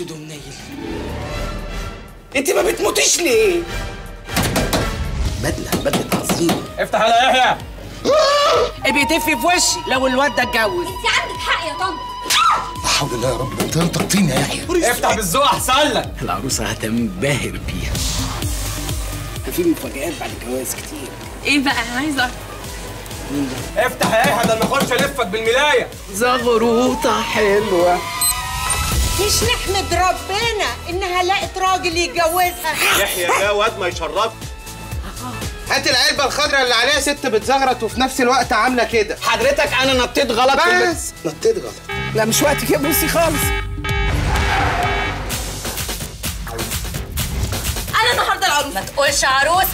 اسود ومنيل. انت ما بتموتيش ليه؟ بدله عظيمه. افتح يا يحيى. بيتف في وشي لو الواد ده اتجوز. انت عندك حق يا طنط. لا حول الله يا رب، انت انطقتيني يا يحيى. افتح بالذوق احسن لك. العروسه هتنبهر بيها. في مفاجآت بعد الجواز كتير. ايه بقى؟ عايزه افتح يا يحيى ده انا اخش الفك بالملايه. زغروطه حلوه. مش نحمد ربنا انها لقت راجل يتجوزها. يحيى ده واد ما يشرفش. هات العلبه الخضراء اللي عليها ست بتزغرط وفي نفس الوقت عامله كده. حضرتك انا نطيت غلط. بس نطيت غلط. لا مش وقت كده بصي خالص. انا النهارده العروسه. ما تقولش عروسه.